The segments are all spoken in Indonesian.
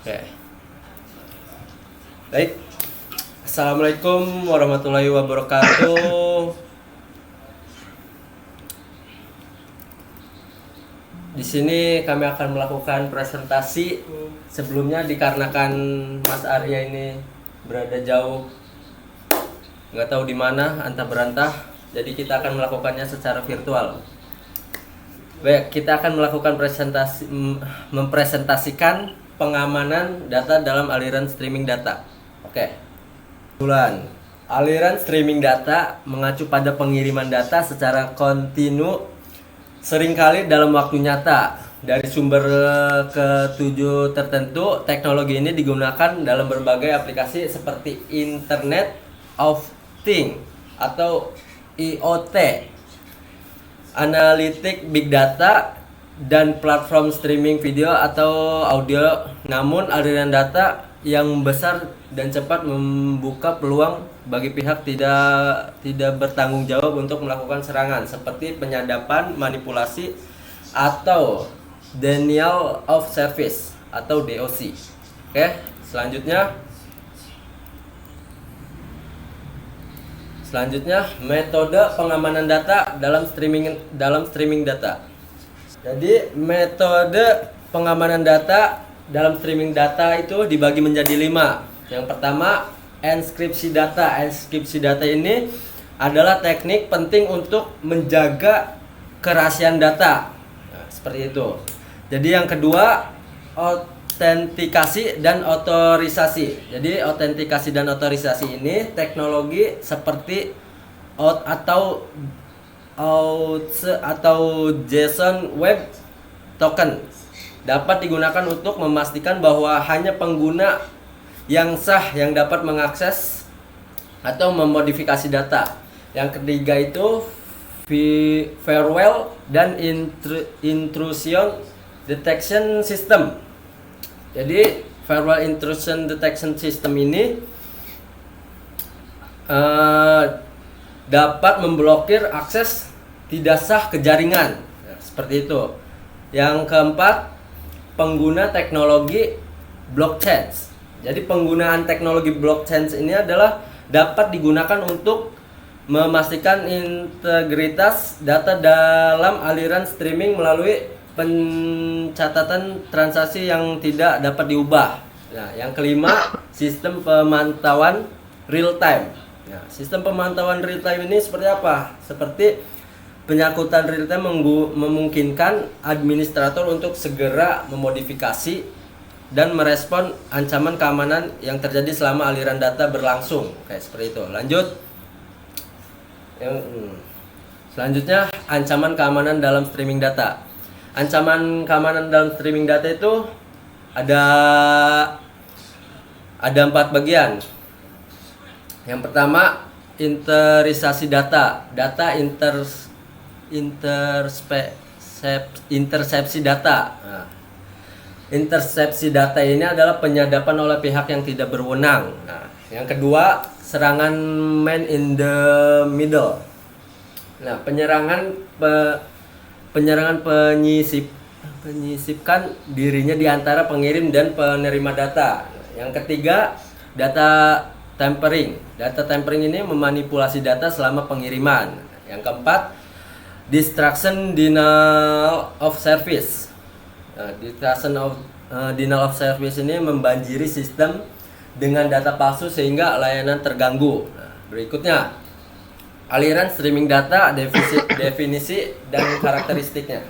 Oke. Baik. Assalamualaikum warahmatullahi wabarakatuh. Di sini kami akan melakukan presentasi. Sebelumnya dikarenakan Mas Arya ini berada jauh, nggak tahu di mana, antah berantah, jadi kita akan melakukannya secara virtual. Baik, kita akan melakukan mempresentasikan pengamanan data dalam aliran streaming data. Oke. Bulan. Aliran streaming data mengacu pada pengiriman data secara kontinu, seringkali dalam waktu nyata dari sumber ketujuh tertentu. Teknologi ini digunakan dalam berbagai aplikasi seperti Internet of Things atau IoT, analitik big data, dan platform streaming video atau audio. Namun aliran data yang besar dan cepat membuka peluang bagi pihak tidak bertanggung jawab untuk melakukan serangan seperti penyadapan, manipulasi, atau denial of service atau DOC. Oke, Selanjutnya metode pengamanan data dalam streaming data. Jadi metode pengamanan data dalam streaming data itu dibagi menjadi 5. Yang pertama, enkripsi data. Enkripsi data ini adalah teknik penting untuk menjaga kerahasiaan data. Nah, seperti itu. Jadi yang kedua, autentikasi dan otorisasi. Jadi autentikasi dan otorisasi ini teknologi seperti atau JSON Web Token dapat digunakan untuk memastikan bahwa hanya pengguna yang sah yang dapat mengakses atau memodifikasi data. Yang ketiga itu firewall dan intrusion detection system. Jadi firewall intrusion detection system ini dapat memblokir akses tidak sah ke jaringan. Nah, seperti itu. Yang keempat, pengguna teknologi blockchain. Jadi penggunaan teknologi blockchain ini adalah dapat digunakan untuk memastikan integritas data dalam aliran streaming melalui pencatatan transaksi yang tidak dapat diubah. Nah, yang kelima, sistem pemantauan real time. Nah, sistem pemantauan real time ini seperti apa? Seperti penyakutan real time memungkinkan administrator untuk segera memodifikasi dan merespon ancaman keamanan yang terjadi selama aliran data berlangsung. Oke, seperti itu. Lanjut. Selanjutnya, ancaman keamanan dalam streaming data. Ancaman keamanan dalam streaming data itu ada 4 bagian. Yang pertama, interisasi data. Intersepsi data. Nah, intersepsi data ini adalah penyadapan oleh pihak yang tidak berwenang. Nah, yang kedua, serangan man in the middle. Nah, penyerangan penyisipkan dirinya di antara pengirim dan penerima data. Yang ketiga, data tampering. Data tampering ini memanipulasi data selama pengiriman. Yang keempat, distraction denial of service. Nah, denial of service ini membanjiri sistem dengan data palsu sehingga layanan terganggu. Nah, berikutnya, aliran streaming data, definisi dan karakteristiknya.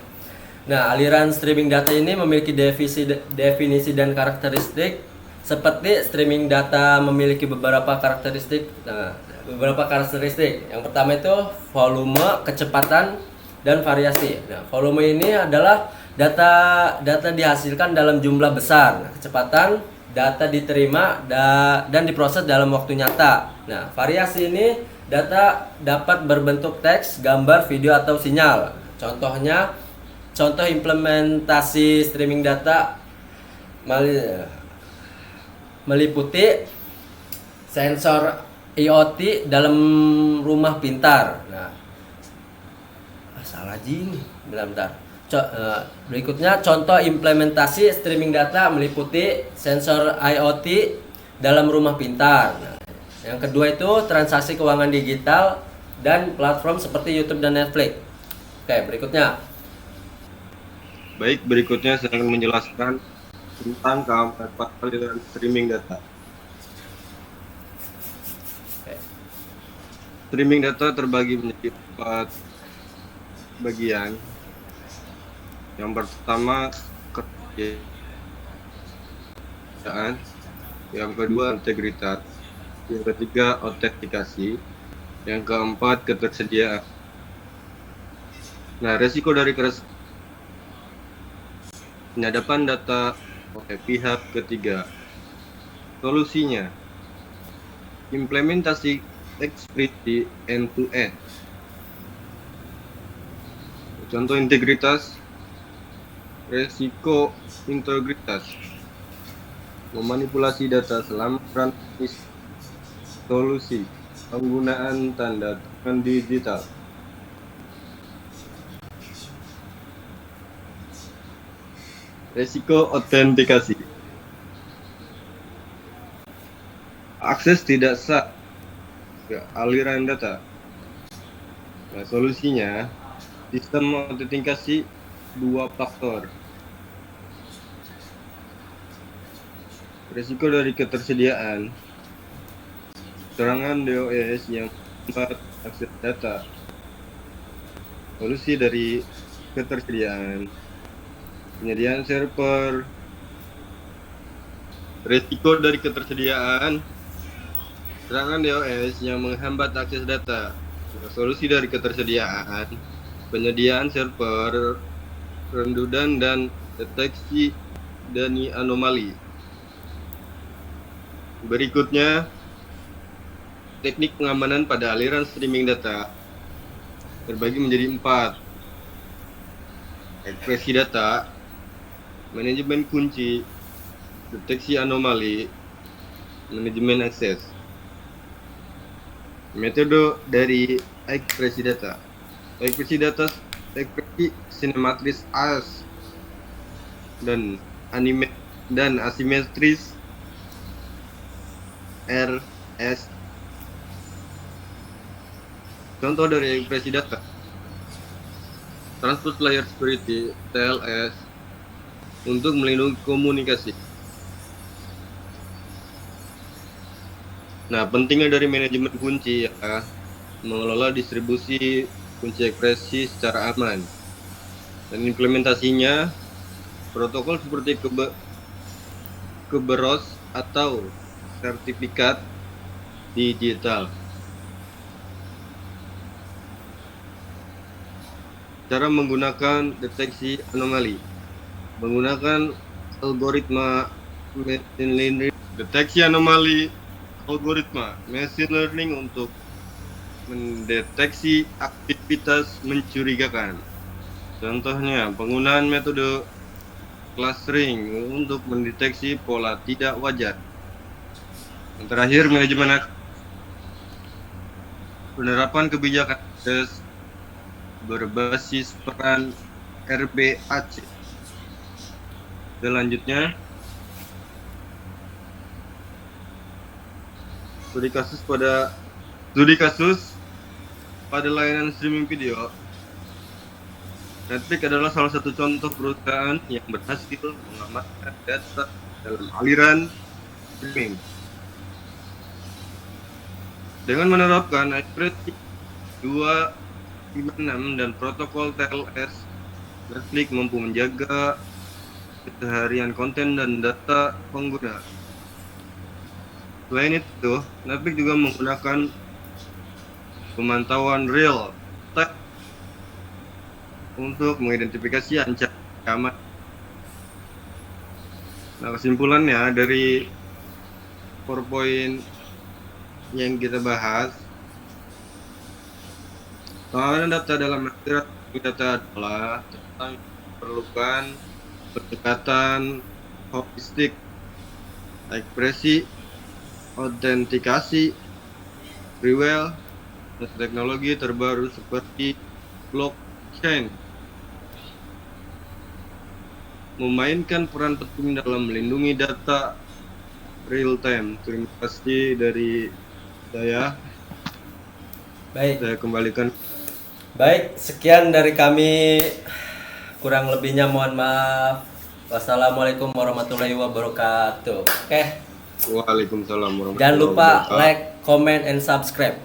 Nah, aliran streaming data ini memiliki definisi dan karakteristik seperti streaming data memiliki beberapa karakteristik. Yang pertama itu volume, kecepatan, dan variasi. Nah, volume ini adalah data dihasilkan dalam jumlah besar. Nah, kecepatan, data diterima dan diproses dalam waktu nyata. Nah, variasi ini data dapat berbentuk teks, gambar, video, atau sinyal. Contoh implementasi streaming data meliputi sensor IoT dalam rumah pintar. Nah, salah gini, bentar. Berikutnya contoh implementasi streaming data meliputi sensor IoT dalam rumah pintar. Nah, yang kedua itu transaksi keuangan digital dan platform seperti YouTube dan Netflix. Oke, berikutnya. Baik, berikutnya saya akan menjelaskan tentang keempat aliran streaming data. Oke. Streaming data terbagi menjadi 4 bagian. Yang pertama ketersediaan, yang kedua integritas, yang ketiga autentikasi, yang keempat ketersediaan. Nah, resiko dari penyadapan data oleh pihak ketiga. Solusinya, implementasi ekspresi end-to-end. Contoh integritas, resiko integritas, memanipulasi data selama transmisi. Solusi, penggunaan tanda tangan digital. Resiko autentikasi, akses tidak sah ke aliran data. Nah, solusinya sistem autentikasi 2 faktor. Resiko dari ketersediaan, serangan DOS yang membuat akses data. Solusi dari ketersediaan, penyediaan server. Resiko dari ketersediaan, serangan DOS yang menghambat akses data. Solusi dari ketersediaan, penyediaan server, rendutan dan deteksi dini anomali. Berikutnya, teknik pengamanan pada aliran streaming data terbagi menjadi 4. Ekspresi data, manajemen kunci, deteksi anomali, manajemen akses. Metode dari ekspresi data. Ekspresi data, ekspresi sinematris AS dan asimetris RS. Contoh dari ekspresi data, Transport Layer Security TLS untuk melindungi komunikasi. Nah, pentingnya dari manajemen kunci ya, mengelola distribusi kunci ekspresi secara aman. Dan implementasinya, protokol seperti Kerberos atau sertifikat digital. Cara menggunakan deteksi anomali, menggunakan algoritma machine learning. Deteksi anomali algoritma machine learning untuk mendeteksi aktivitas mencurigakan. Contohnya, penggunaan metode clustering untuk mendeteksi pola tidak wajar. Yang terakhir, manajemen penerapan kebijakan akses berbasis peran RBAC. Selanjutnya, studi kasus pada layanan streaming video. Netflix adalah salah satu contoh perusahaan yang berhasil mengamankan data dalam aliran streaming. Dengan menerapkan ekspresi 256 dan protokol TLS, Netflix mampu menjaga keseharian konten dan data pengguna. Selain itu, Netflix juga menggunakan pemantauan real time untuk mengidentifikasi ancaman. Nah, kesimpulannya dari PowerPoint yang kita bahas, pengamanan data dalam aliran data adalah tentang diperlukan pendekatan holistik, ekspresi, autentikasi, freeware, dan teknologi terbaru seperti blockchain. memainkan peran penting dalam melindungi data real time. Terima kasih dari saya. Baik. Saya kembalikan. Baik, sekian dari kami. Kurang lebihnya mohon maaf. Wassalamualaikum warahmatullahi wabarakatuh. Oke. Waalaikumsalam warahmatullahi Jangan lupa wabarakatuh. like, comment, and subscribe.